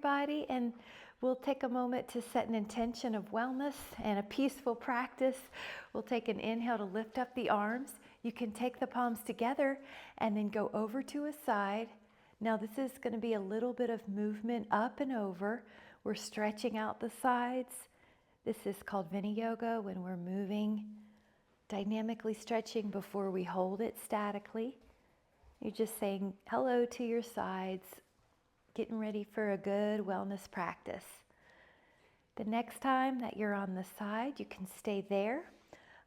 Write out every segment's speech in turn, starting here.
body, and we'll take a moment to set an intention of wellness and a peaceful practice. We'll take an inhale to lift up the arms. You can take the palms together and then go over to a side. Now this is going to be a little bit of movement up and over. We're stretching out the sides. This is called Vinyasa, when we're moving, dynamically stretching before we hold it statically. You're just saying hello to your sides, getting ready for a good wellness practice. The next time that you're on the side, you can stay there.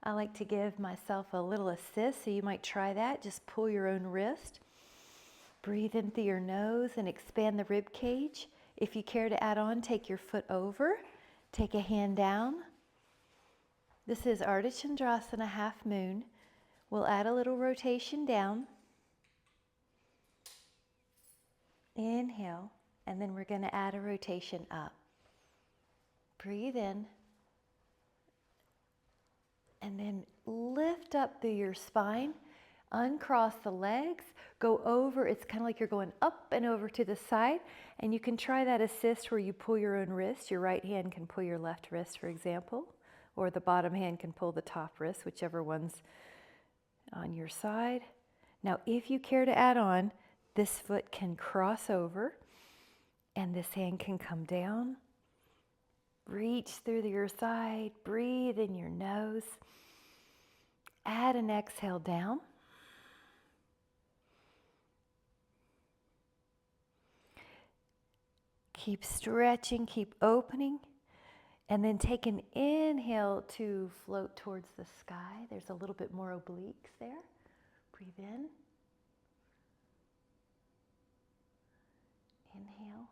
I like to give myself a little assist, so you might try that. Just pull your own wrist. Breathe in through your nose and expand the rib cage. If you care to add on, take your foot over, take a hand down. This is Ardha Chandrasana, half moon. We'll add a little rotation down. Inhale, and then we're going to add a rotation up. Breathe in, and then lift up through your spine, uncross the legs, go over. It's kind of like you're going up and over to the side, and you can try that assist where you pull your own wrist. Your right hand can pull your left wrist, for example, or the bottom hand can pull the top wrist, whichever one's on your side. Now, if you care to add on, this foot can cross over, and this hand can come down. Reach through your side, breathe in your nose. Add an exhale down. Keep stretching, keep opening, and then take an inhale to float towards the sky. There's a little bit more obliques there. Breathe in. Inhale.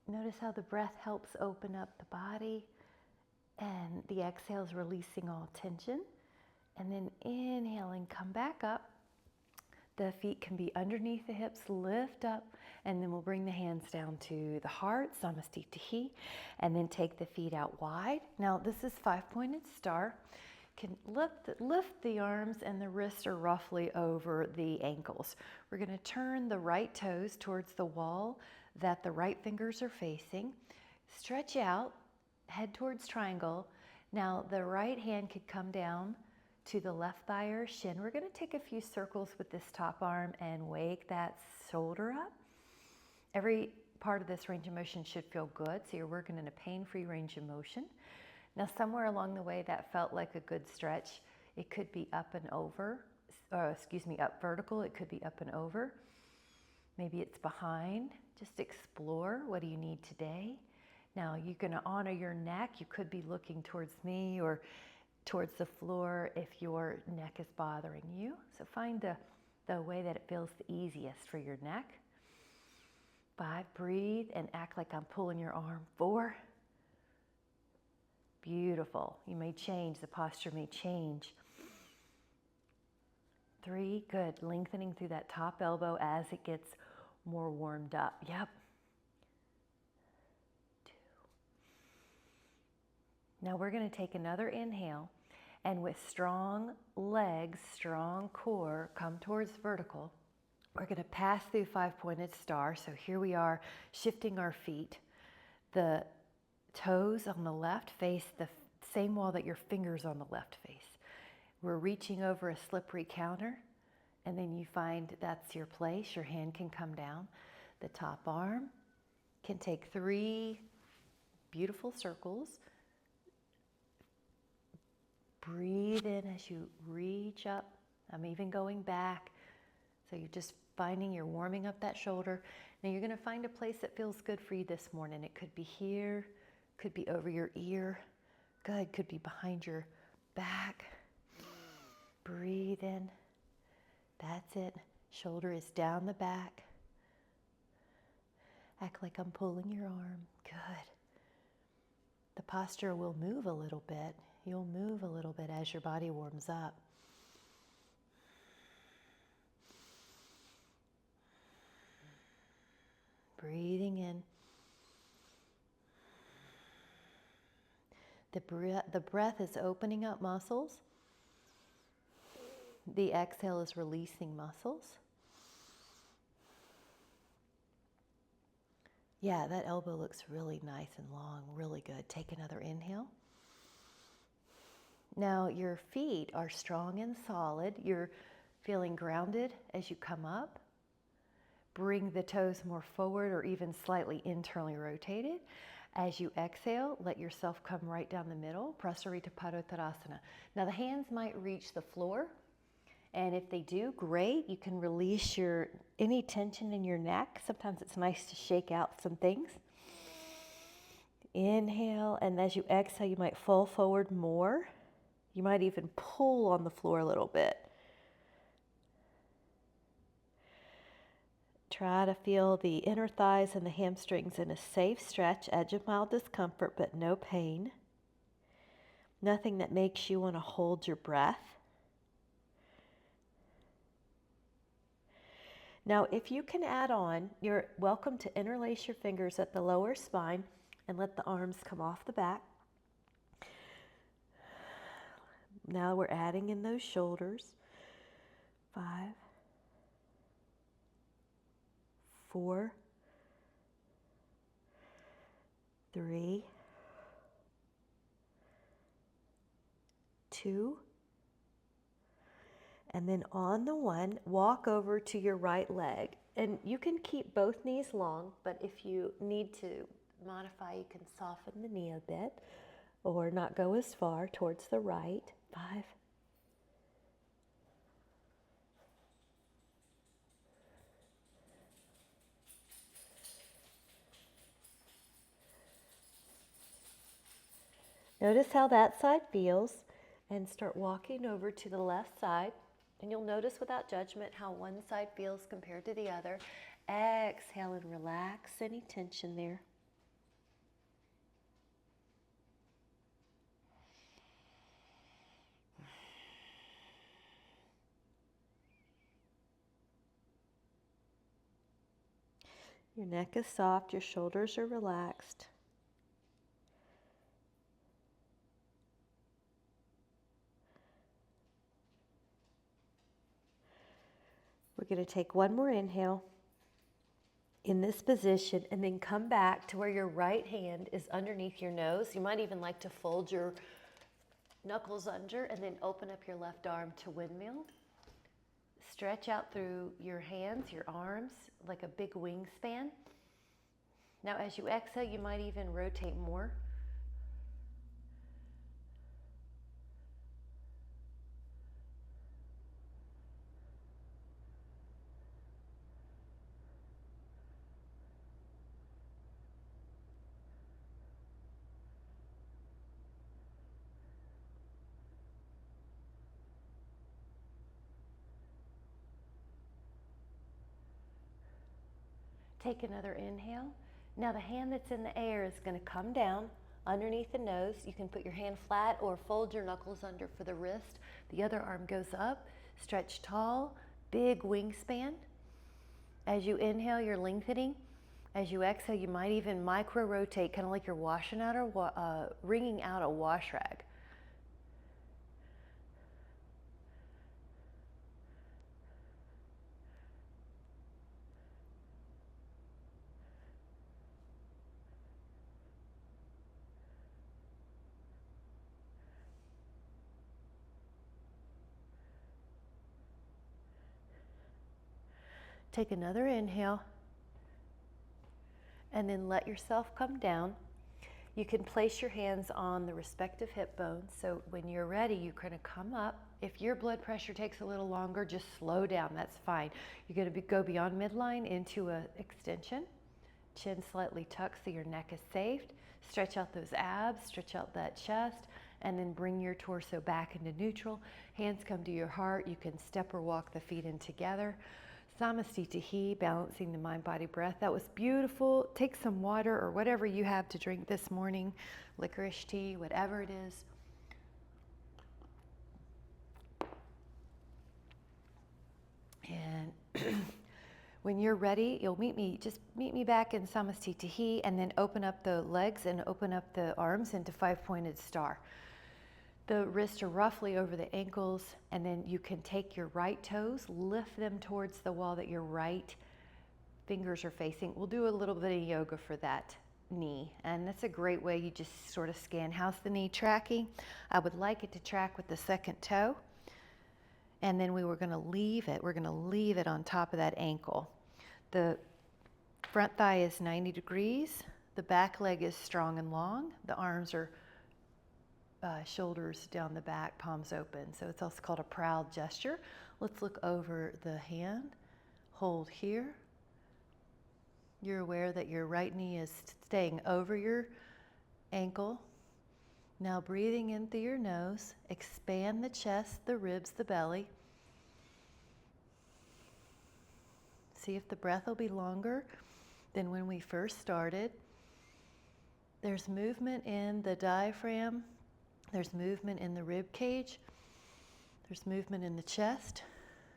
Notice how the breath helps open up the body, and the exhale is releasing all tension. And then inhaling, come back up. The feet can be underneath the hips, lift up, and then we'll bring the hands down to the heart, Samastitihi, and then take the feet out wide. Now this is 5-pointed star. Can lift the arms, and the wrists are roughly over the ankles. We're going to turn the right toes towards the wall that the right fingers are facing. Stretch out, head towards triangle. Now the right hand could come down to the left thigh or shin. We're going to take a few circles with this top arm and wake that shoulder up. Every part of this range of motion should feel good, so you're working in a pain-free range of motion. Now somewhere along the way that felt like a good stretch. It could be up and over, up vertical, it could be up and over. Maybe it's behind. Just explore, what do you need today? Now you're going to honor your neck. You could be looking towards me or towards the floor if your neck is bothering you. So find the way that it feels the easiest for your neck. 5, breathe and act like I'm pulling your arm. 4. Beautiful. You may change, the posture may change. 3, good. Lengthening through that top elbow as it gets more warmed up. Yep. 2. Now we're going to take another inhale, and with strong legs, strong core, come towards vertical. We're going to pass through 5-pointed star. So here we are, shifting our feet. The toes on the left face the same wall that your fingers on the left face. We're reaching over a slippery counter, and then you find that's your place. Your hand can come down. The top arm can take 3 beautiful circles. Breathe in as you reach up. I'm even going back. So you're just finding you're warming up that shoulder. Now you're going to find a place that feels good for you this morning. It could be here, could be over your ear. Good, could be behind your back. Breathe in. That's it. Shoulder is down the back. Act like I'm pulling your arm. Good. The posture will move a little bit. You'll move a little bit as your body warms up. Breathing in. The breath is opening up muscles. The exhale is releasing muscles. Yeah, that elbow looks really nice and long, really good. Take another inhale. Now your feet are strong and solid. You're feeling grounded as you come up. Bring the toes more forward or even slightly internally rotated. As you exhale, let yourself come right down the middle, Prasarita Padottanasana. Now the hands might reach the floor, and if they do, great. You can release any tension in your neck. Sometimes it's nice to shake out some things. Inhale, and as you exhale, you might fall forward more. You might even pull on the floor a little bit. Try to feel the inner thighs and the hamstrings in a safe stretch, edge of mild discomfort, but no pain. Nothing that makes you want to hold your breath. Now, if you can add on, you're welcome to interlace your fingers at the lower spine and let the arms come off the back. Now we're adding in those shoulders. 5, 4, 3, 2, and then on the 1, walk over to your right leg. And you can keep both knees long, but if you need to modify, you can soften the knee a bit or not go as far towards the right. 5, 4. Notice how that side feels and start walking over to the left side. And you'll notice without judgment how one side feels compared to the other. Exhale and relax any tension there. Your neck is soft, your shoulders are relaxed. We're going to take one more inhale in this position and then come back to where your right hand is underneath your nose. You might even like to fold your knuckles under and then open up your left arm to windmill. Stretch out through your hands, your arms, like a big wingspan. Now as you exhale, you might even rotate more. Take another inhale. Now the hand that's in the air is going to come down underneath the nose. You can put your hand flat or fold your knuckles under for the wrist. The other arm goes up. Stretch tall, big wingspan. As you inhale, you're lengthening. As you exhale, you might even micro-rotate, kind of like you're washing out or wringing out a wash rag. Take another inhale and then let yourself come down. You can place your hands on the respective hip bones. So when you're ready, you're going to come up. If your blood pressure takes a little longer, just slow down. That's fine. You're going to go beyond midline into an extension. Chin slightly tucked so your neck is safe. Stretch out those abs, stretch out that chest, and then bring your torso back into neutral. Hands come to your heart. You can step or walk the feet in together. Samastitihi, balancing the mind-body breath. That was beautiful. Take some water or whatever you have to drink this morning, licorice tea, whatever it is. And when you're ready, you'll meet me back in Samastitihi and then open up the legs and open up the arms into 5-pointed star. The wrists are roughly over the ankles, and then you can take your right toes, lift them towards the wall that your right fingers are facing. We'll do a little bit of yoga for that knee, and that's a great way. You just sort of scan, how's the knee tracking? I would like it to track with the second toe, and then we're going to leave it on top of that ankle. The front thigh is 90 degrees, the back leg is strong and long, the arms are shoulders down the back, palms open. So it's also called a proud gesture. Let's look over the hand, hold here. You're aware that your right knee is staying over your ankle. Now breathing in through your nose, expand the chest, the ribs, the belly. See if the breath will be longer than when we first started. There's movement in the diaphragm. There's movement in the rib cage. There's movement in the chest.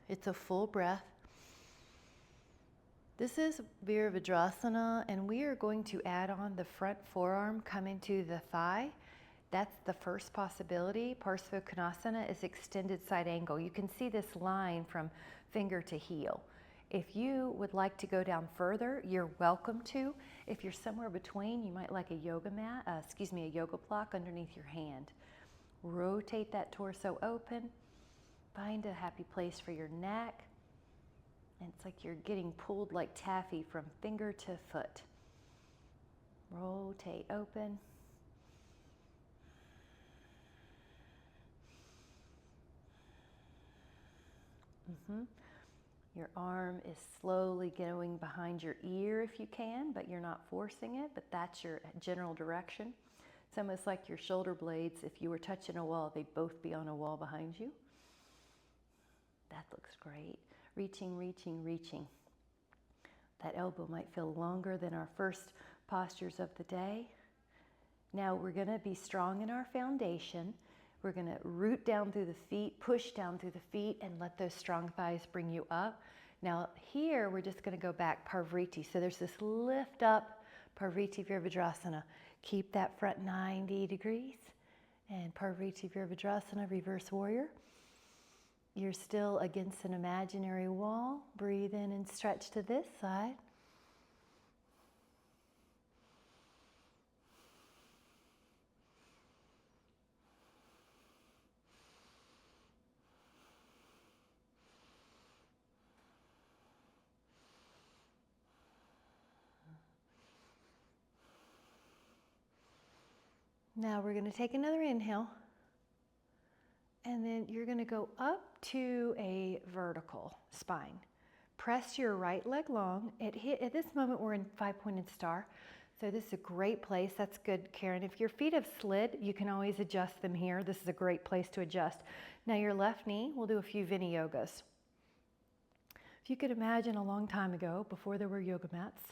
It's a full breath. This is Virabhadrasana, and we are going to add on the front forearm coming to the thigh. That's the first possibility. Parsvakonasana is extended side angle. You can see this line from finger to heel. If you would like to go down further, you're welcome to. If you're somewhere between, you might like a yoga mat, a yoga block underneath your hand. Rotate that torso open. Find a happy place for your neck. And it's like you're getting pulled like taffy from finger to foot. Rotate open. Your arm is slowly going behind your ear if you can, but you're not forcing it, but that's your general direction. It's almost like your shoulder blades, if you were touching a wall, they'd both be on a wall behind you. That looks great. Reaching, reaching, reaching. That elbow might feel longer than our first postures of the day. Now we're going to be strong in our foundation. We're going to root down through the feet, push down through the feet, and let those strong thighs bring you up. Now here, we're just going to go back, Parvriti. So there's this lift up, Parvriti Virabhadrasana. Keep that front 90 degrees. And Parvriti Virabhadrasana, reverse warrior. You're still against an imaginary wall. Breathe in and stretch to this side. Now we're going to take another inhale, and then you're going to go up to a vertical spine. Press your right leg long. At this moment, we're in five-pointed star, so this is a great place. That's good, Karen. If your feet have slid, you can always adjust them here. This is a great place to adjust. Now your left knee, we'll do a few Viniyogas. If you could imagine a long time ago, before there were yoga mats,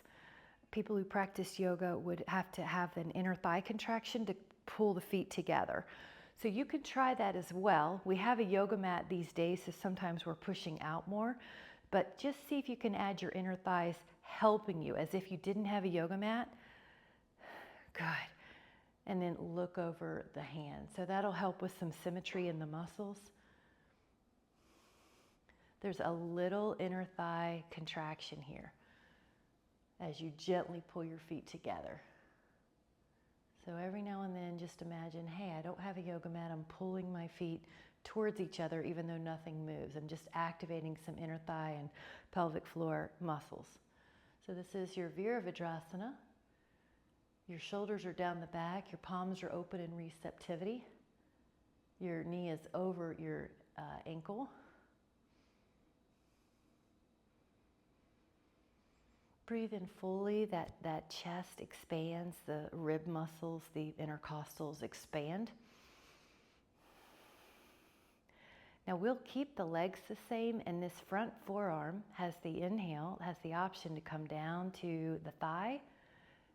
people who practiced yoga would have to have an inner thigh contraction to pull the feet together. So you could try that as well. We have a yoga mat these days, so sometimes we're pushing out more, but just see if you can add your inner thighs helping you as if you didn't have a yoga mat. Good. And then look over the hand. So that'll help with some symmetry in the muscles. There's a little inner thigh contraction here as you gently pull your feet together. So every now and then just imagine, hey, I don't have a yoga mat, I'm pulling my feet towards each other even though nothing moves. I'm just activating some inner thigh and pelvic floor muscles. So this is your Virabhadrasana. Your shoulders are down the back, your palms are open in receptivity. Your knee is over your ankle. Breathe in fully, that chest expands, the rib muscles, the intercostals expand. Now we'll keep the legs the same, and this front forearm has the inhale, has the option to come down to the thigh,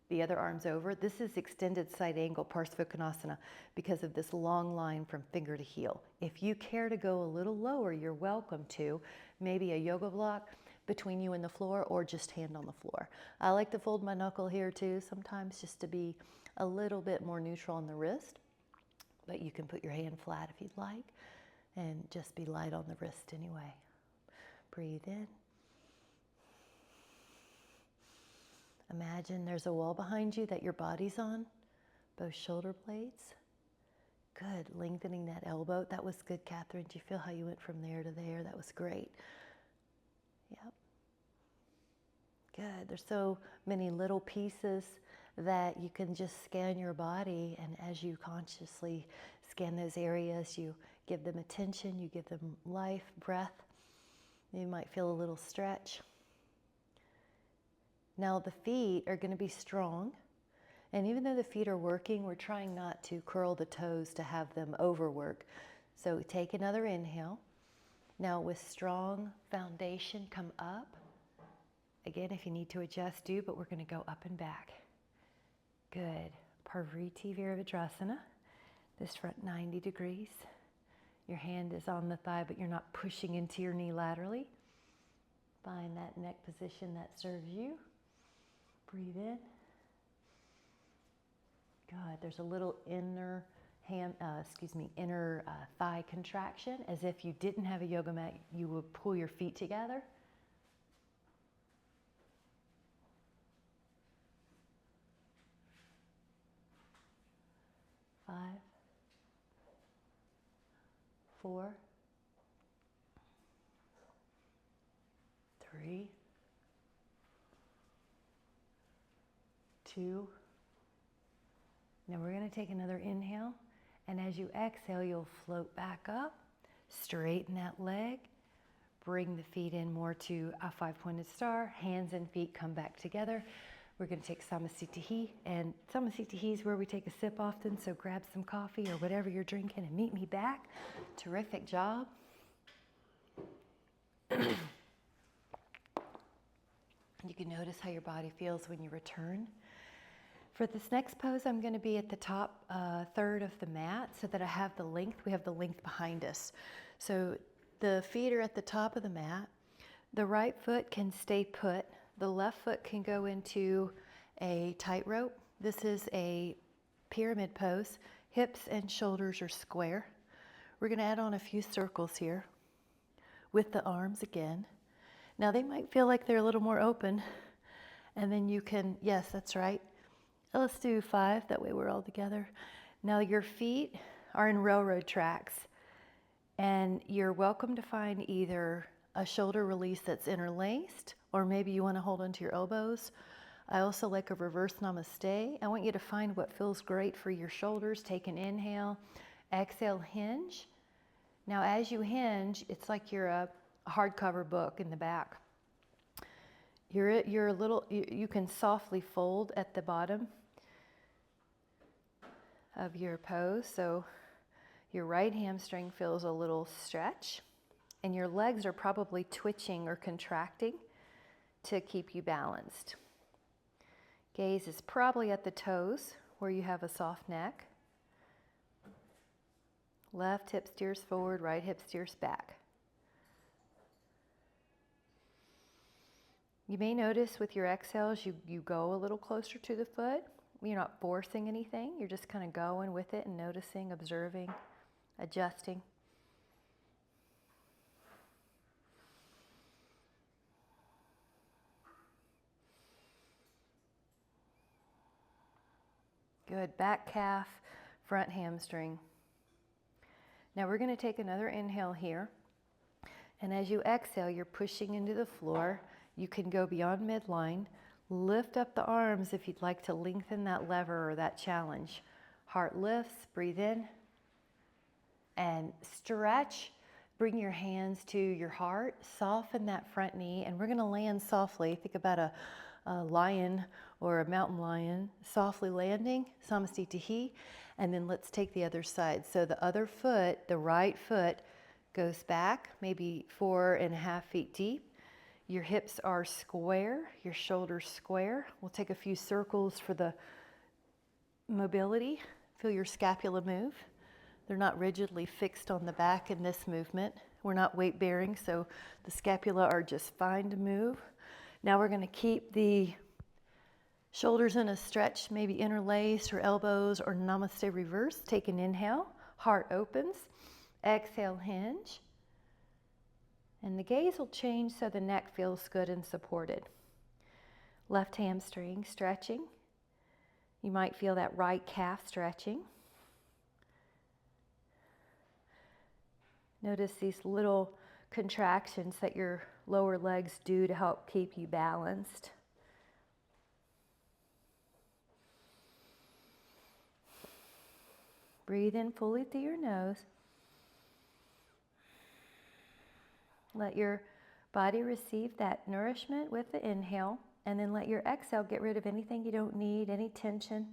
the other arm's over. This is extended side angle, Parsvakonasana, because of this long line from finger to heel. If you care to go a little lower, you're welcome to. Maybe a yoga block between you and the floor, or just hand on the floor. I like to fold my knuckle here too, sometimes just to be a little bit more neutral on the wrist, but you can put your hand flat if you'd like, and just be light on the wrist anyway. Breathe in. Imagine there's a wall behind you that your body's on, both shoulder blades. Good, lengthening that elbow. That was good, Catherine. Do you feel how you went from there to there? That was great. Yep. Good. There's so many little pieces that you can just scan your body, and as you consciously scan those areas, you give them attention, you give them life, breath. You might feel a little stretch. Now the feet are going to be strong, and even though the feet are working, we're trying not to curl the toes to have them overwork. So take another inhale. Now with strong foundation, come up. Again, if you need to adjust, do, but we're going to go up and back. Good. Parvriti Virabhadrasana. This front 90 degrees. Your hand is on the thigh, but you're not pushing into your knee laterally. Find that neck position that serves you. Breathe in. Good. There's a little inner thigh contraction, as if you didn't have a yoga mat, you would pull your feet together. 5, 4, 3, 2. Now we're going to take another inhale, and as you exhale, you'll float back up, straighten that leg, bring the feet in more to a 5-pointed star, hands and feet come back together. We're going to take Samasthiti, and Samasthiti is where we take a sip often, so grab some coffee or whatever you're drinking and meet me back. Terrific job. You can notice how your body feels when you return. For this next pose, I'm going to be at the top third of the mat so that I have the length. We have the length behind us. So the feet are at the top of the mat. The right foot can stay put. The left foot can go into a tightrope. This is a pyramid pose. Hips and shoulders are square. We're going to add on a few circles here with the arms again. Now they might feel like they're a little more open, and then you can, yes, that's right. Let's do 5, that way we're all together. Now your feet are in railroad tracks, and you're welcome to find either a shoulder release that's interlaced, or maybe you want to hold onto your elbows. I also like a reverse namaste. I want you to find what feels great for your shoulders. Take an inhale, exhale, hinge. Now as you hinge, it's like you're a hardcover book in the back. You're a little, you can softly fold at the bottom of your pose. So your right hamstring feels a little stretch, and your legs are probably twitching or contracting to keep you balanced. Gaze is probably at the toes where you have a soft neck. Left hip steers forward, right hip steers back. You may notice with your exhales, you go a little closer to the foot. You're not forcing anything. You're just kind of going with it and noticing, observing, adjusting. Good. Back calf, front hamstring. Now we're going to take another inhale here. And as you exhale, you're pushing into the floor. You can go beyond midline. Lift up the arms if you'd like to lengthen that lever or that challenge. Heart lifts, breathe in. And stretch. Bring your hands to your heart. Soften that front knee. And we're going to land softly. Think about a lion or a mountain lion. Softly landing, Samasthiti. And then let's take the other side. So the other foot, the right foot, goes back, maybe 4.5 feet deep. Your hips are square, your shoulders square. We'll take a few circles for the mobility. Feel your scapula move. They're not rigidly fixed on the back in this movement. We're not weight bearing, so the scapula are just fine to move. Now we're going to keep the shoulders in a stretch, maybe interlace or elbows or namaste reverse. Take an inhale, heart opens. Exhale, hinge. And the gaze will change so the neck feels good and supported. Left hamstring stretching. You might feel that right calf stretching. Notice these little contractions that your lower legs do to help keep you balanced. Breathe in fully through your nose. Let your body receive that nourishment with the inhale, and then let your exhale get rid of anything you don't need, any tension.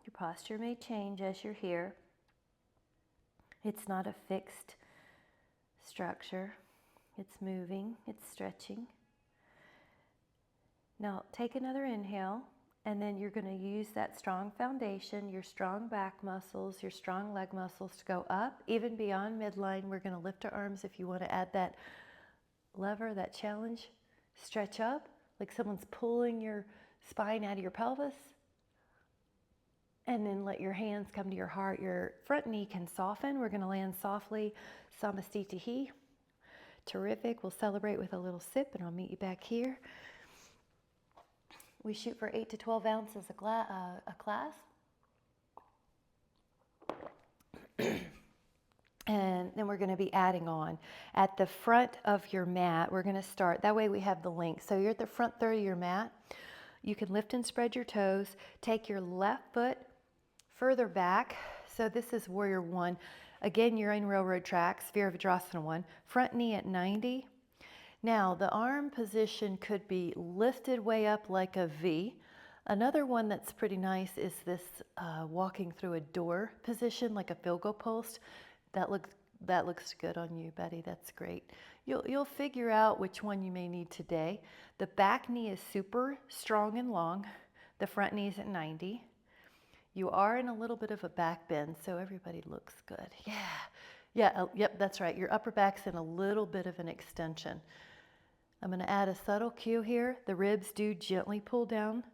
Your posture may change as you're here. It's not a fixed structure. It's moving, it's stretching. Now take another inhale, and then you're going to use that strong foundation, your strong back muscles, your strong leg muscles to go up, even beyond midline. We're going to lift our arms if you want to add that lever, that challenge. Stretch up like someone's pulling your spine out of your pelvis. And then let your hands come to your heart. Your front knee can soften. We're going to land softly, Samastitihi. Terrific. We'll celebrate with a little sip, and I'll meet you back here. We shoot for 8 to 12 ounces a class. And then we're going to be adding on. At the front of your mat, we're going to start. That way we have the link. So you're at the front third of your mat. You can lift and spread your toes. Take your left foot further back. So this is warrior one. Again, you're in railroad tracks, Virabhadrasana 1. Front knee at 90. Now, the arm position could be lifted way up like a V. Another one that's pretty nice is this walking through a door position, like a field goal post. That looks good on you, Betty. That's great. You'll figure out which one you may need today. The back knee is super strong and long. The front knee is at 90. You are in a little bit of a back bend, so everybody looks good. Yep, that's right. Your upper back's in a little bit of an extension. I'm going to add a subtle cue here. The ribs do gently pull down.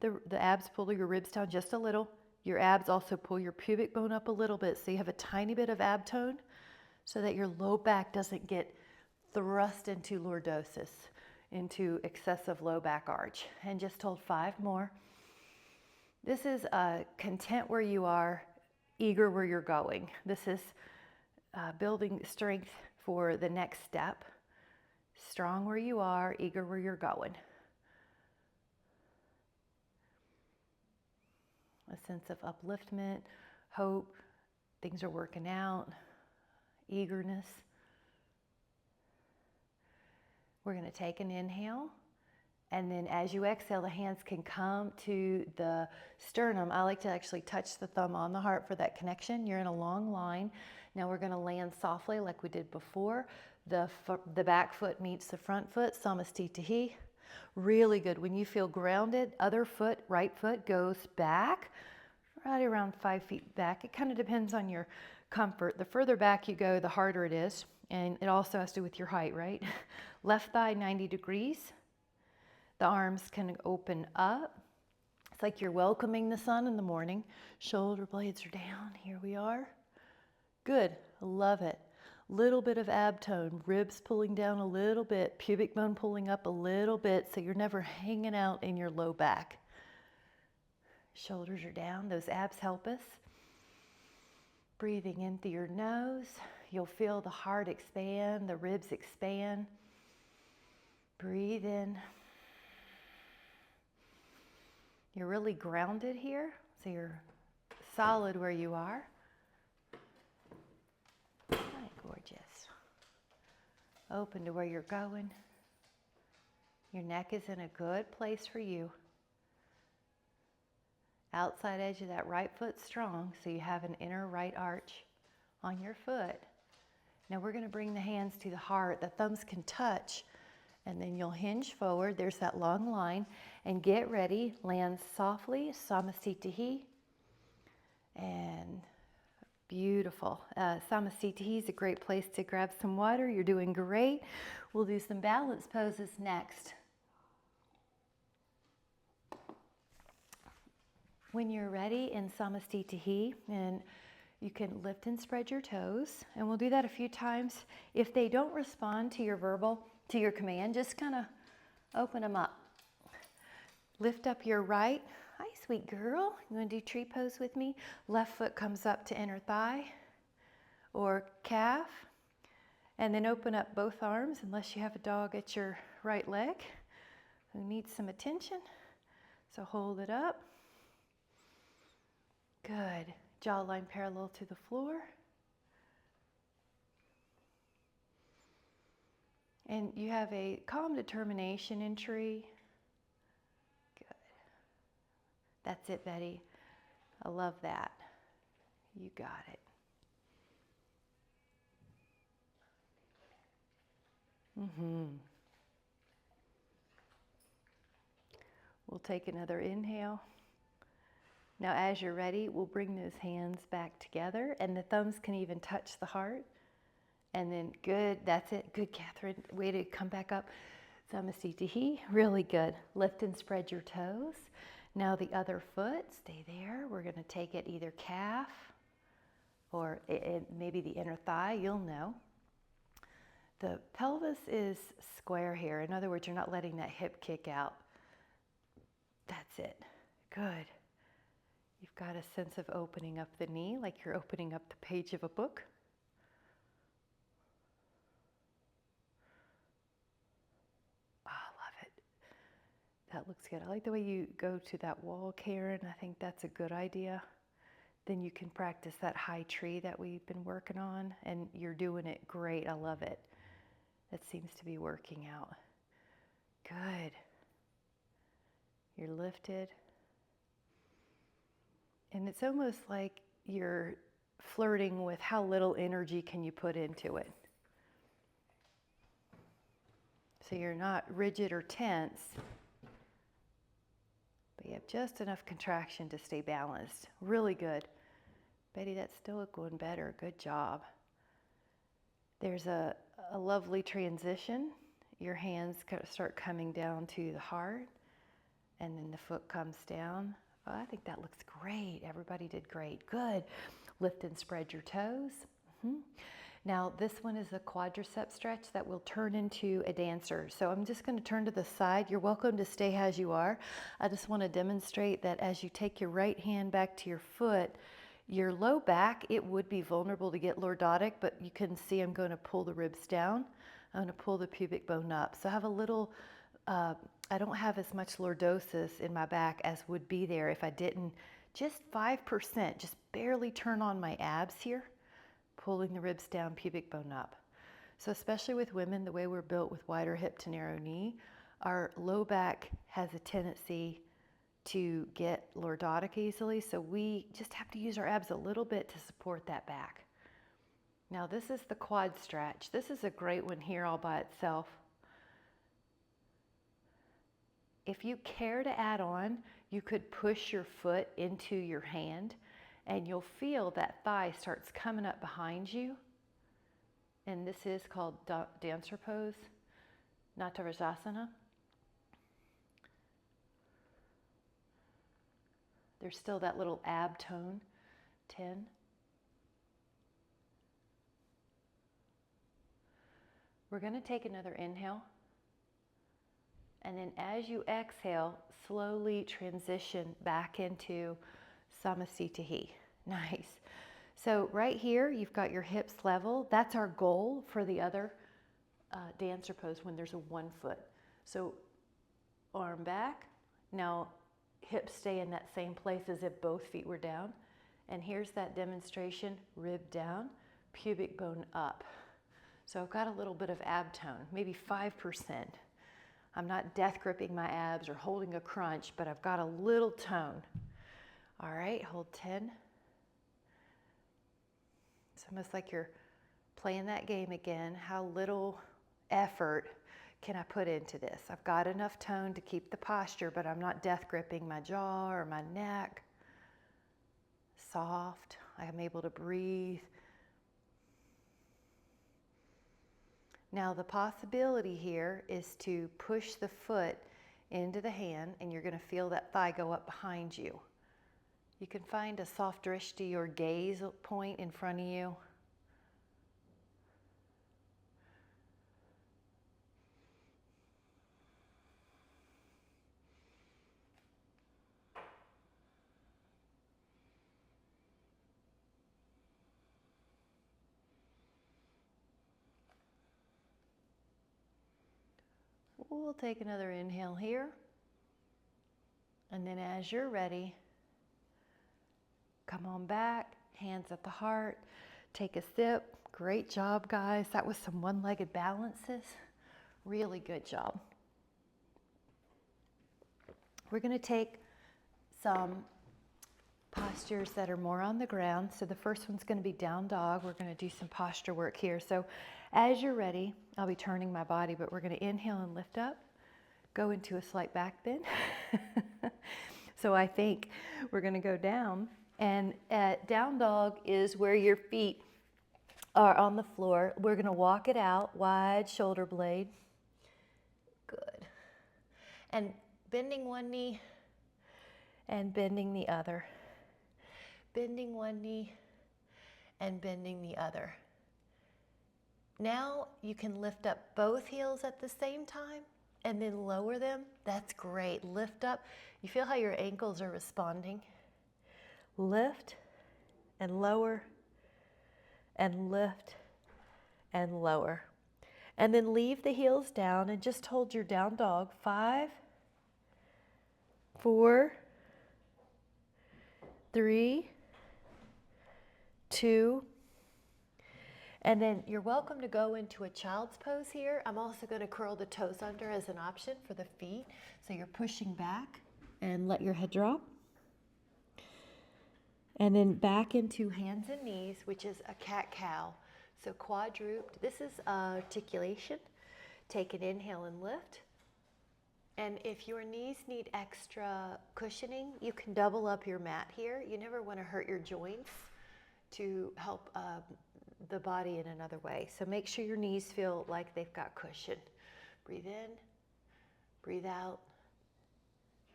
The abs pull your ribs down just a little. Your abs also pull your pubic bone up a little bit, so you have a tiny bit of ab tone so that your low back doesn't get thrust into lordosis, into excessive low back arch. And just hold 5 more. This is content where you are, eager where you're going. This is building strength for the next step. Strong where you are, eager where you're going. A sense of upliftment, hope, things are working out, eagerness. We're going to take an inhale. And then as you exhale, the hands can come to the sternum. I like to actually touch the thumb on the heart for that connection. You're in a long line. Now we're going to land softly like we did before. The back foot meets the front foot, Samastitihi. Really good. When you feel grounded, other foot, right foot goes back, right around 5 feet back. It kind of depends on your comfort. The further back you go, the harder it is. And it also has to do with your height, right? Left thigh 90 degrees. The arms can open up. It's like you're welcoming the sun in the morning. Shoulder blades are down. Here we are. Good. Love it. Little bit of ab tone. Ribs pulling down a little bit. Pubic bone pulling up a little bit so you're never hanging out in your low back. Shoulders are down. Those abs help us. Breathing in through your nose. You'll feel the heart expand, the ribs expand. Breathe in. You're really grounded here, so you're solid where you are. Gorgeous. Open to where you're going. Your neck is in a good place for you. Outside edge of that right foot strong, so you have an inner right arch on your foot. Now we're going to bring the hands to the heart. The thumbs can touch. And then you'll hinge forward. There's that long line. And get ready. Land softly. Samastitihi. And Beautiful. Samasthiti is a great place to grab some water. You're doing great. We'll do some balance poses next. When you're ready in Samasthiti, and you can lift and spread your toes, and we'll do that a few times. If they don't respond to your command, just kind of open them up. Lift up your right. Hi, sweet girl. You want to do tree pose with me? Left foot comes up to inner thigh or calf. And then open up both arms, unless you have a dog at your right leg who needs some attention. So hold it up. Good. Jawline parallel to the floor. And you have a calm determination in tree. Good. That's it, Betty. I love that. You got it. We'll take another inhale. Now, as you're ready, we'll bring those hands back together, and the thumbs can even touch the heart. And then, good, that's it. Good, Catherine. Way to come back up. Samasthiti, really good. Lift and spread your toes. Now the other foot, stay there. We're going to take it either calf or maybe the inner thigh, you'll know. The pelvis is square here. In other words, you're not letting that hip kick out. That's it. Good. You've got a sense of opening up the knee like you're opening up the page of a book. I love it. That looks good. I like the way you go to that wall, Karen. I think that's a good idea. Then you can practice that high tree that we've been working on, and you're doing it great. I love it. It seems to be working out. Good. You're lifted. And it's almost like you're flirting with how little energy can you put into it. So you're not rigid or tense, but you have just enough contraction to stay balanced. Really good. Betty, that's still going better. Good job. There's a lovely transition. Your hands start coming down to the heart, and then the foot comes down. Oh, I think that looks great. Everybody did great. Good. Lift and spread your toes. Now, this one is a quadricep stretch that will turn into a dancer. So I'm just going to turn to the side. You're welcome to stay as you are. I just want to demonstrate that as you take your right hand back to your foot, your low back, it would be vulnerable to get lordotic, but you can see I'm going to pull the ribs down. I'm going to pull the pubic bone up. So I have a little, I don't have as much lordosis in my back as would be there if I didn't just 5%, just barely turn on my abs here, pulling the ribs down, pubic bone up. So especially with women, the way we're built with wider hip to narrow knee, our low back has a tendency to get lordotic easily, so we just have to use our abs a little bit to support that back. Now this is the quad stretch. This is a great one here all by itself. If you care to add on, you could push your foot into your hand, and you'll feel that thigh starts coming up behind you. And this is called dancer pose, Natarajasana. There's still that little ab tone, 10. We're going to take another inhale. And then as you exhale, slowly transition back into Samasthiti. Nice. So right here, you've got your hips level. That's our goal for the other dancer pose when there's a 1 foot. So arm back. Now hips stay in that same place as if both feet were down. And here's that demonstration, rib down, pubic bone up. So I've got a little bit of ab tone, maybe 5%. I'm not death gripping my abs or holding a crunch, but I've got a little tone. All right, hold 10. It's almost like you're playing that game again. How little effort can I put into this? I've got enough tone to keep the posture, but I'm not death gripping my jaw or my neck. Soft. I'm able to breathe. Now the possibility here is to push the foot into the hand, and you're going to feel that thigh go up behind you. You can find a soft drishti or gaze point in front of you. We'll take another inhale here. And then as you're ready, come on back, hands at the heart, take a sip. Great job, guys. That was some one-legged balances. Really good job. We're going to take some postures that are more on the ground. So the first one's going to be down dog. We're going to do some posture work here. So as you're ready, I'll be turning my body, but we're going to inhale and lift up, go into a slight back bend. So I think we're going to go down, and down dog is where your feet are on the floor. We're going to walk it out, wide shoulder blade. Good. And bending one knee and bending the other. Bending one knee and bending the other. Now you can lift up both heels at the same time and then lower them. That's great. Lift up. You feel how your ankles are responding. Lift and lower and lift and lower. And then leave the heels down and just hold your down dog. 5, 4, 3, 2, and then you're welcome to go into a child's pose here. I'm also going to curl the toes under as an option for the feet. So you're pushing back and let your head drop. And then back into hands and knees, which is a cat-cow. So quadruped. This is articulation. Take an inhale and lift. And if your knees need extra cushioning, you can double up your mat here. You never want to hurt your joints to help the body in another way. So make sure your knees feel like they've got cushion. Breathe in, breathe out,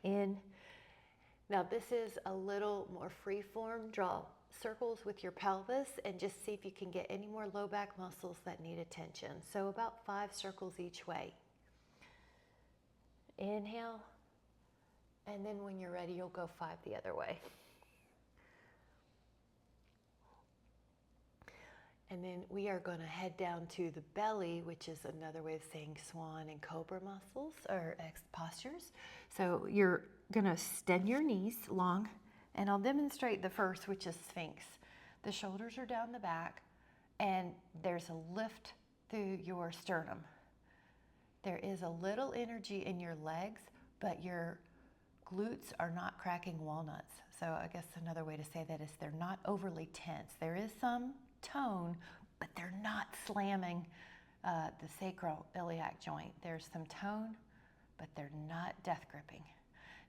in. Now this is a little more free form. Draw circles with your pelvis and just see if you can get any more low back muscles that need attention. So about 5 circles each way. Inhale, and then when you're ready, you'll go 5 the other way. And then we are going to head down to the belly, which is another way of saying swan and cobra muscles or postures. So you're going to extend your knees long, and I'll demonstrate the first, which is Sphinx. The shoulders are down the back, and there's a lift through your sternum. There is a little energy in your legs, but your glutes are not cracking walnuts. So I guess another way to say that is they're not overly tense. There is some tone, but they're not slamming the sacroiliac joint. There's some tone, but they're not death gripping.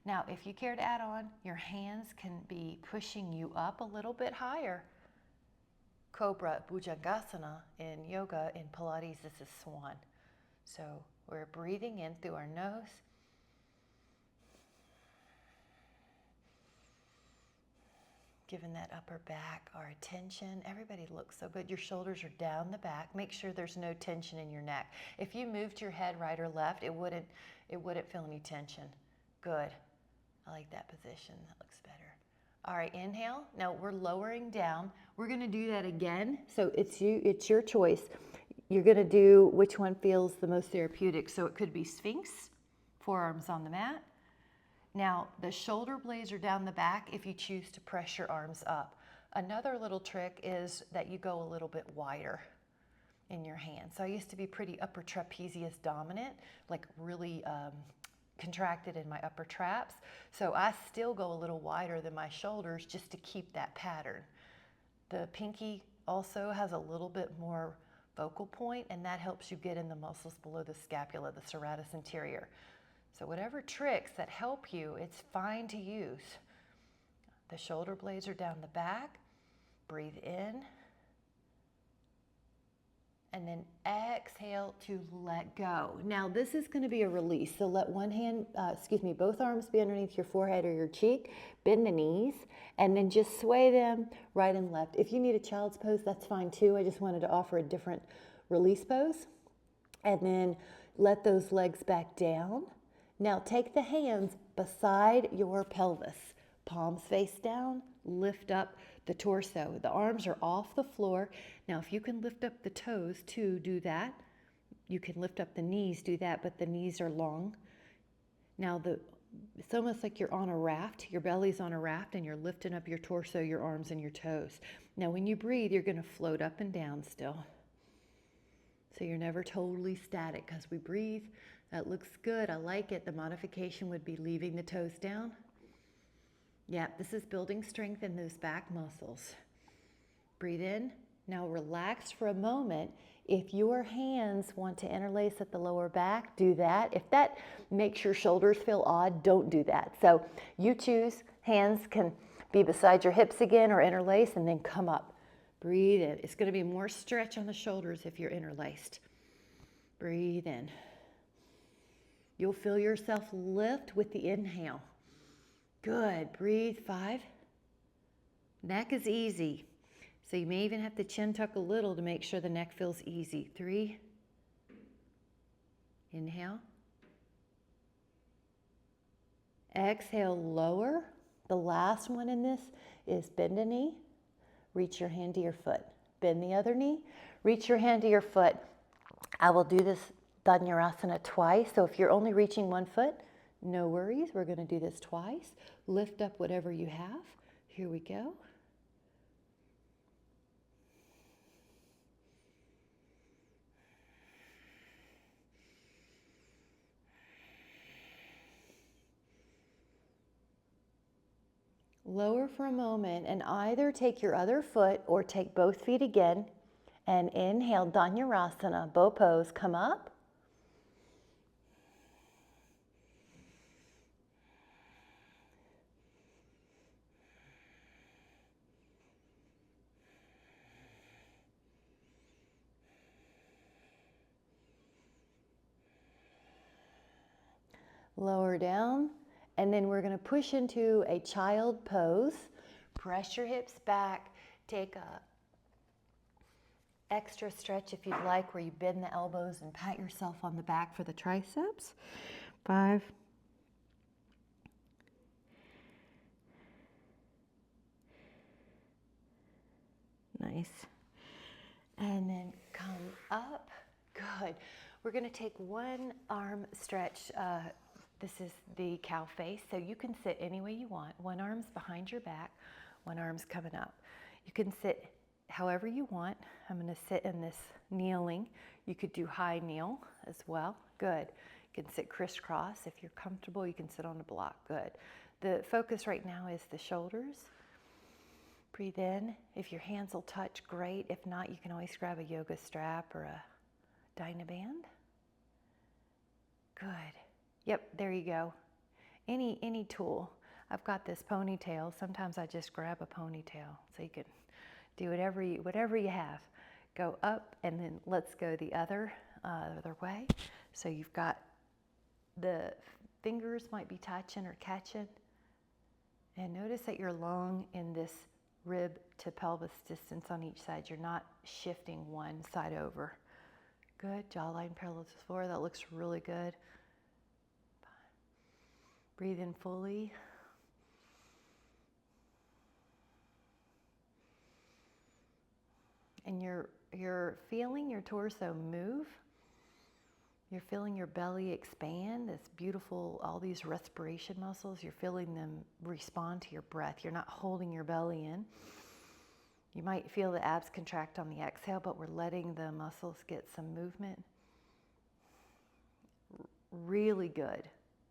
Now, if you care to add on, your hands can be pushing you up a little bit higher. Cobra, Bhujangasana in yoga, in Pilates, this is swan. So we're breathing in through our nose. Giving that upper back our attention. Everybody looks so good. Your shoulders are down the back. Make sure there's no tension in your neck. If you moved your head right or left, it wouldn't feel any tension. Good. I like that position. That looks better. All right, inhale. Now we're lowering down. We're going to do that again. So it's your choice. You're going to do which one feels the most therapeutic. So it could be Sphinx, forearms on the mat. Now, the shoulder blades are down the back if you choose to press your arms up. Another little trick is that you go a little bit wider in your hands. So I used to be pretty upper trapezius dominant, like really contracted in my upper traps. So I still go a little wider than my shoulders just to keep that pattern. The pinky also has a little bit more focal point, and that helps you get in the muscles below the scapula, the serratus anterior. So whatever tricks that help you, it's fine to use. The shoulder blades are down the back. Breathe in. And then exhale to let go. Now this is going to be a release. So let both arms be underneath your forehead or your cheek. Bend the knees and then just sway them right and left. If you need a child's pose, that's fine too. I just wanted to offer a different release pose. And then let those legs back down. Now take the hands beside your pelvis. Palms face down, lift up the torso. The arms are off the floor. Now, if you can lift up the toes too, do that. You can lift up the knees, do that, but the knees are long. Now, it's almost like you're on a raft. Your belly's on a raft and you're lifting up your torso, your arms, and your toes. Now, when you breathe, you're going to float up and down still. So you're never totally static because we breathe. That looks good. I like it. The modification would be leaving the toes down. Yeah, this is building strength in those back muscles. Breathe in. Now relax for a moment. If your hands want to interlace at the lower back, do that. If that makes your shoulders feel odd, don't do that. So you choose. Hands can be beside your hips again or interlace and then come up. Breathe in. It's going to be more stretch on the shoulders if you're interlaced. Breathe in. You'll feel yourself lift with the inhale. Good. Breathe. 5. Neck is easy. So you may even have to chin tuck a little to make sure the neck feels easy. 3. Inhale. Exhale, lower. The last one in this is bend a knee. Reach your hand to your foot. Bend the other knee. Reach your hand to your foot. I will do this Dhanurasana twice. So if you're only reaching one foot, no worries. We're going to do this twice. Lift up whatever you have. Here we go. Lower for a moment and either take your other foot or take both feet again and inhale, Dhanurasana, bow pose, come up. Lower down, and then we're going to push into a child pose. Press your hips back. Take a extra stretch if you'd like, where you bend the elbows and pat yourself on the back for the triceps. 5. Nice. And then come up. Good. We're going to take one arm stretch. This is the cow face, so you can sit any way you want. One arm's behind your back, one arm's coming up. You can sit however you want. I'm going to sit in this kneeling. You could do high kneel as well. Good. You can sit crisscross. If you're comfortable, you can sit on a block. Good. The focus right now is the shoulders. Breathe in. If your hands will touch, great. If not, you can always grab a yoga strap or a Dynaband. Good. Yep, there you go. Any tool. I've got this ponytail. Sometimes I just grab a ponytail. So you can do whatever you have. Go up and then let's go the other way. So you've got the fingers might be touching or catching. And notice that you're long in this rib to pelvis distance on each side. You're not shifting one side over. Good. Jawline parallel to the floor. That looks really good. Breathe in fully. And you're feeling your torso move. You're feeling your belly expand. This beautiful, all these respiration muscles, you're feeling them respond to your breath. You're not holding your belly in. You might feel the abs contract on the exhale, but we're letting the muscles get some movement. Really good.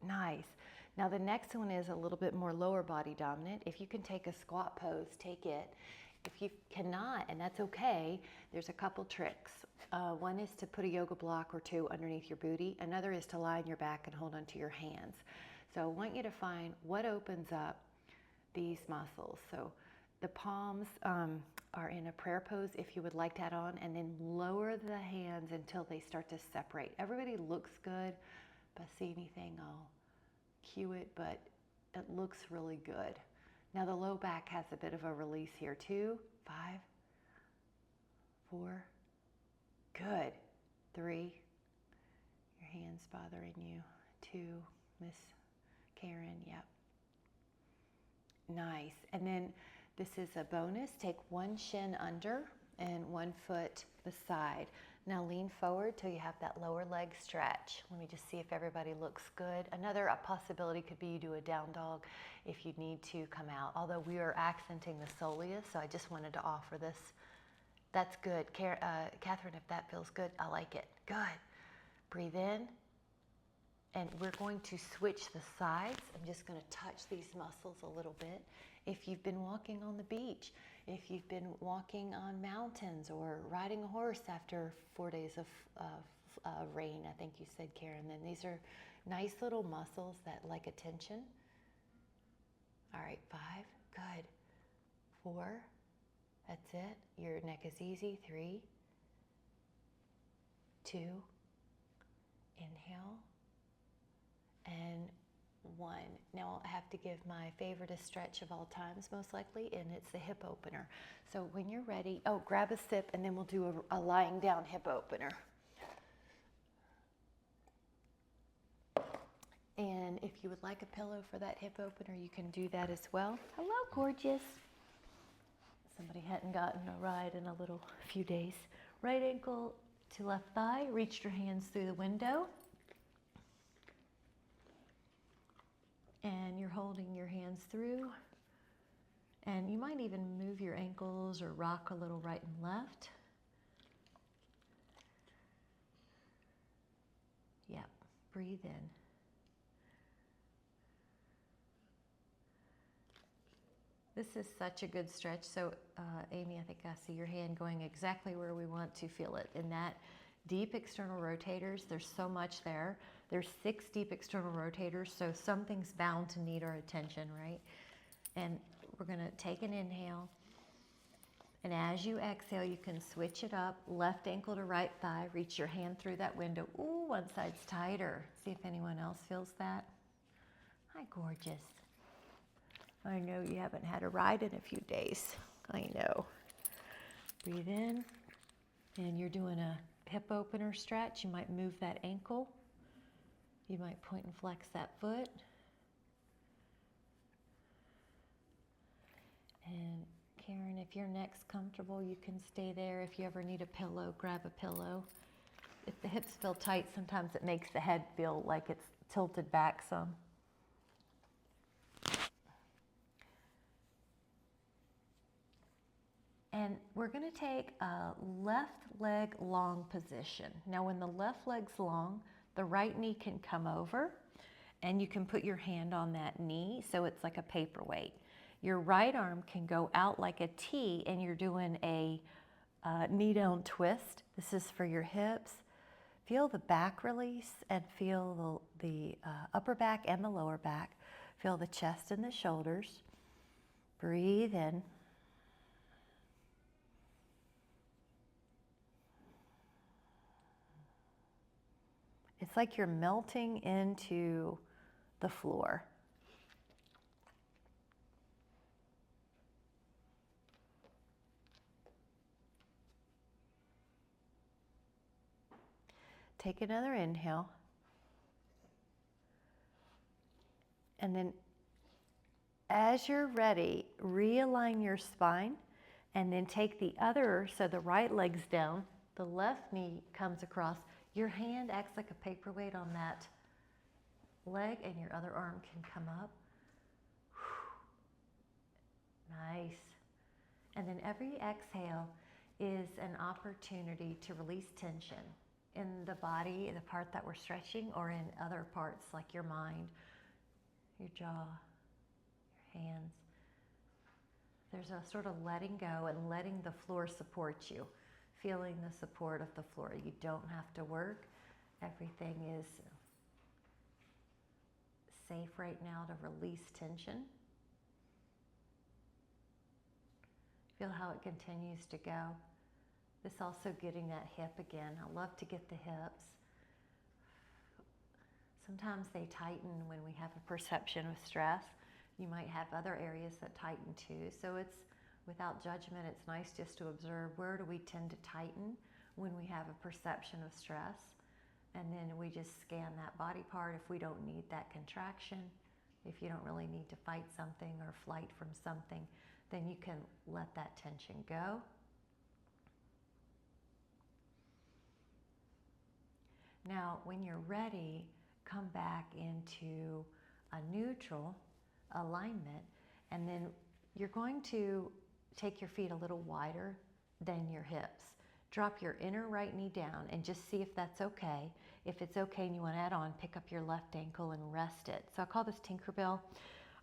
Nice. Now the next one is a little bit more lower body dominant. If you can take a squat pose, take it. If you cannot, and that's okay, there's a couple tricks. One is to put a yoga block or two underneath your booty. Another is to lie on your back and hold onto your hands. So I want you to find what opens up these muscles. So The palms are in a prayer pose if you would like that on, and then lower the hands until they start to separate. Everybody looks good. If I see anything, I'll cue it, but it looks really good. Now the low back has a bit of a release here. 2, 5, 4, good. 3, your hand's bothering you. 2, Miss Karen, yep. Nice. And then this is a bonus. Take one shin under and one foot beside. Now lean forward till you have that lower leg stretch. Let me just see if everybody looks good. Another possibility could be you do a down dog if you need to come out. Although we are accenting the soleus, so I just wanted to offer this. That's good. Catherine, if that feels good, I like it. Good. Breathe in. And we're going to switch the sides. I'm just going to touch these muscles a little bit. If you've been walking on the beach, if you've been walking on mountains or riding a horse after 4 days of rain, I think you said, Karen, then these are nice little muscles that like attention. All right, 5, good. 4, that's it. Your neck is easy. 3, 2, inhale. And 1. Now I have to give my favorite stretch of all times, most likely, and it's the hip opener. So when you're ready, grab a sip, and then we'll do a lying down hip opener. And if you would like a pillow for that hip opener, you can do that as well. Hello, gorgeous. Somebody hadn't gotten a ride in a few days. Right ankle to left thigh, reach your hands through the window. And you're holding your hands through. And you might even move your ankles or rock a little right and left. Yep, breathe in. This is such a good stretch. So Amy, I think I see your hand going exactly where we want to feel it. In that deep external rotators, there's so much there. There's 6 deep external rotators, so something's bound to need our attention, right? And we're gonna take an inhale. And as you exhale, you can switch it up. Left ankle to right thigh, reach your hand through that window. Ooh, one side's tighter. See if anyone else feels that. Hi, gorgeous. I know you haven't had a ride in a few days. I know. Breathe in, and you're doing a hip opener stretch. You might move that ankle. You might point and flex that foot. And Karen, if your neck's comfortable, you can stay there. If you ever need a pillow, grab a pillow. If the hips feel tight, sometimes it makes the head feel like it's tilted back some. And we're going to take a left leg long position. Now when the left leg's long, the right knee can come over, and you can put your hand on that knee so it's like a paperweight. Your right arm can go out like a T, and you're doing a knee down twist. This is for your hips. Feel the back release and feel the upper back and the lower back. Feel the chest and the shoulders. Breathe in. It's like you're melting into the floor. Take another inhale. And then as you're ready, realign your spine, and then take the other, so the right leg's down, the left knee comes across. Your hand acts like a paperweight on that leg, and your other arm can come up. Nice. And then every exhale is an opportunity to release tension in the body, the part that we're stretching, or in other parts like your mind, your jaw, your hands. There's a sort of letting go and letting the floor support you. Feeling the support of the floor. You don't have to work. Everything is safe right now to release tension. Feel how it continues to go. This also getting that hip again. I love to get the hips. Sometimes they tighten when we have a perception of stress. You might have other areas that tighten too. So it's without judgment, it's nice just to observe where do we tend to tighten when we have a perception of stress. And then we just scan that body part if we don't need that contraction. If you don't really need to fight something or flight from something, then you can let that tension go. Now, when you're ready, come back into a neutral alignment, and then you're going to take your feet a little wider than your hips. Drop your inner right knee down and just see if that's okay. If it's okay and you want to add on, pick up your left ankle and rest it. So I call this Tinkerbell.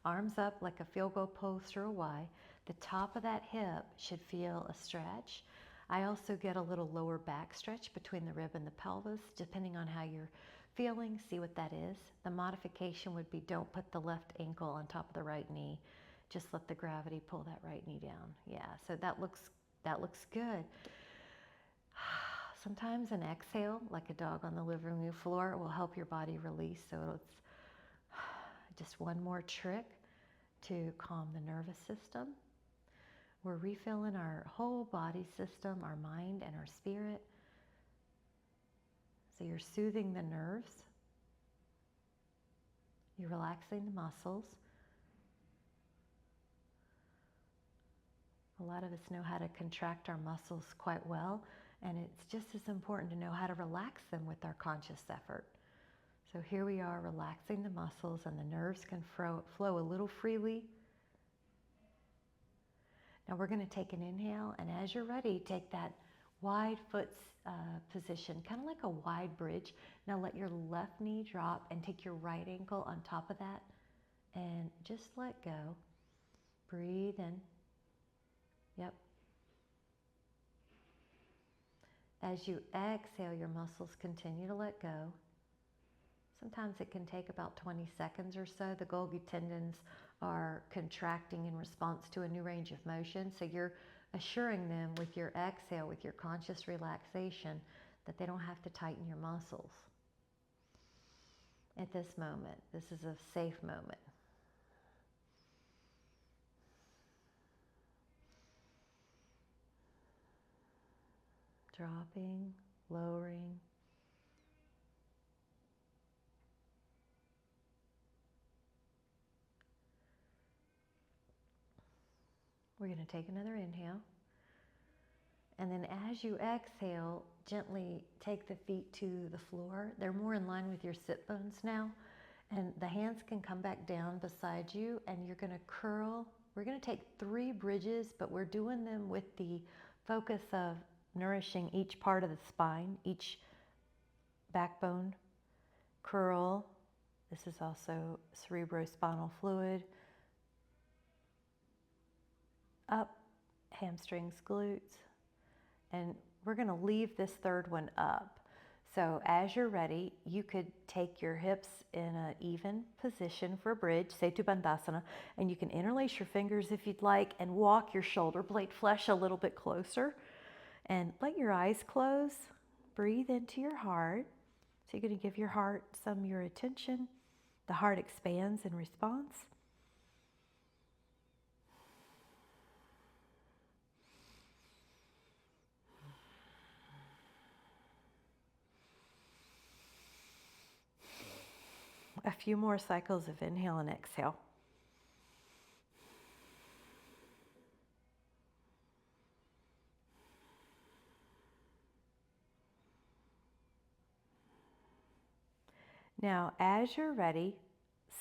Arms up like a field goal post or a Y. The top of that hip should feel a stretch. I also get a little lower back stretch between the rib and the pelvis, depending on how you're feeling. See what that is. The modification would be don't put the left ankle on top of the right knee. Just let the gravity pull that right knee down. Yeah, so that looks good. Sometimes an exhale, like a dog on the living room floor, will help your body release. So it's just one more trick to calm the nervous system. We're refilling our whole body system, our mind and our spirit. So you're soothing the nerves. You're relaxing the muscles. A lot of us know how to contract our muscles quite well, and it's just as important to know how to relax them with our conscious effort. So here we are relaxing the muscles, and the nerves can flow a little freely. Now we're going to take an inhale, and as you're ready, take that wide foot position, kind of like a wide bridge. Now let your left knee drop and take your right ankle on top of that, and just let go. Breathe in. Yep. As you exhale, your muscles continue to let go. Sometimes it can take about 20 seconds or so. The Golgi tendons are contracting in response to a new range of motion. So you're assuring them with your exhale, with your conscious relaxation, that they don't have to tighten your muscles. At this moment, this is a safe moment. Dropping, lowering. We're going to take another inhale. And then as you exhale, gently take the feet to the floor. They're more in line with your sit bones now. And the hands can come back down beside you, and you're going to curl. We're going to take 3 bridges, but we're doing them with the focus of nourishing each part of the spine, each backbone. Curl. This is also cerebrospinal fluid. Up, hamstrings, glutes. And we're going to leave this third one up. So as you're ready, you could take your hips in an even position for a bridge, Setu Bandhasana, and you can interlace your fingers if you'd like and walk your shoulder blade flesh a little bit closer. And let your eyes close. Breathe into your heart. So you're going to give your heart some of your attention. The heart expands in response. A few more cycles of inhale and exhale. Now, as you're ready,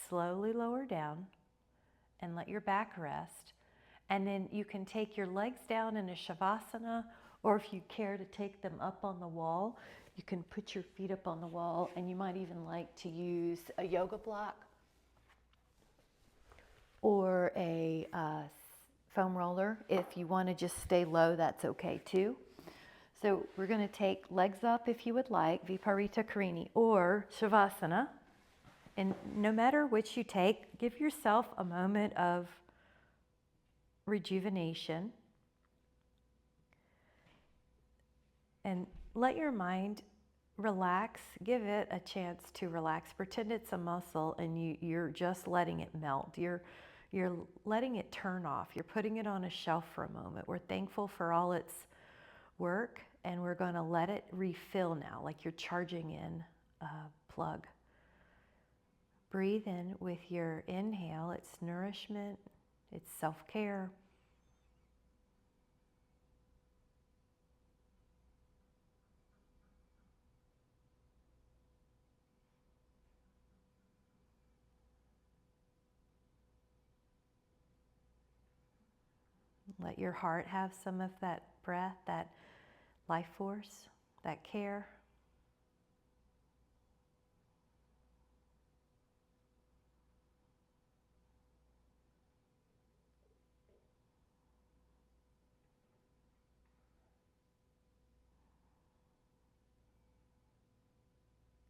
slowly lower down and let your back rest. And then you can take your legs down in a Shavasana, or if you care to take them up on the wall, you can put your feet up on the wall, and you might even like to use a yoga block or a foam roller. If you want to just stay low, that's okay too. So we're going to take legs up if you would like, Viparita Karini or Shavasana. And no matter which you take, give yourself a moment of rejuvenation. And let your mind relax. Give it a chance to relax. Pretend it's a muscle and you're just letting it melt. You're letting it turn off. You're putting it on a shelf for a moment. We're thankful for all its work, and we're going to let it refill now, like you're charging in a plug. Breathe in with your inhale. It's nourishment. It's self-care. Let your heart have some of that breath, that life force, that care.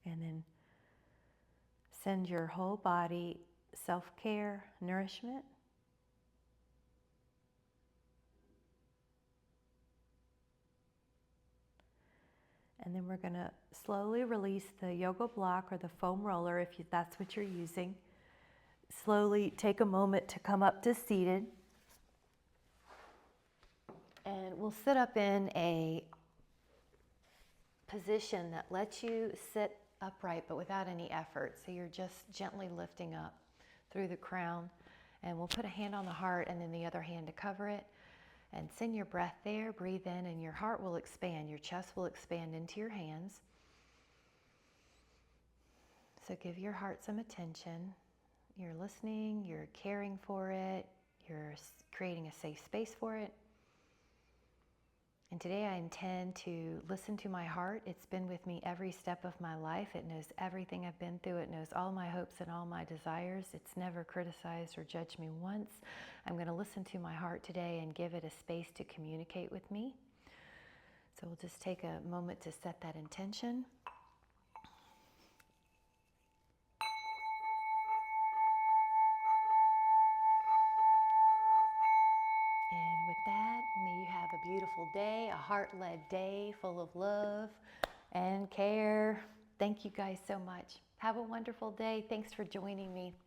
And then send your whole body self-care, nourishment. And then we're going to slowly release the yoga block or the foam roller if that's what you're using. Slowly take a moment to come up to seated. And we'll sit up in a position that lets you sit upright but without any effort. So you're just gently lifting up through the crown. And we'll put a hand on the heart and then the other hand to cover it. And send your breath there, breathe in, and your heart will expand. Your chest will expand into your hands. So give your heart some attention. You're listening, you're caring for it, you're creating a safe space for it. And today I intend to listen to my heart. It's been with me every step of my life. It knows everything I've been through. It knows all my hopes and all my desires. It's never criticized or judged me once. I'm going to listen to my heart today and give it a space to communicate with me. So we'll just take a moment to set that intention. And with that, may you have a beautiful day, a heart-led day full of love and care. Thank you guys so much. Have a wonderful day. Thanks for joining me.